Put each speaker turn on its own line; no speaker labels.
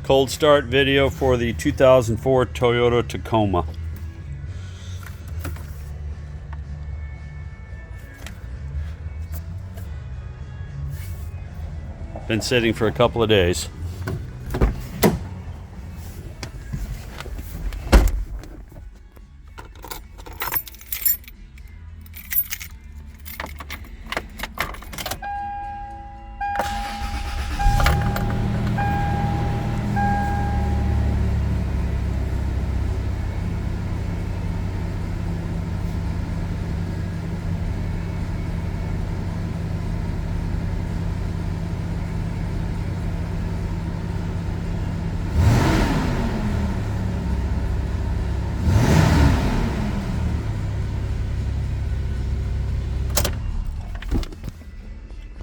Cold start video for the 2004 Toyota Tacoma. Been sitting for a couple of days.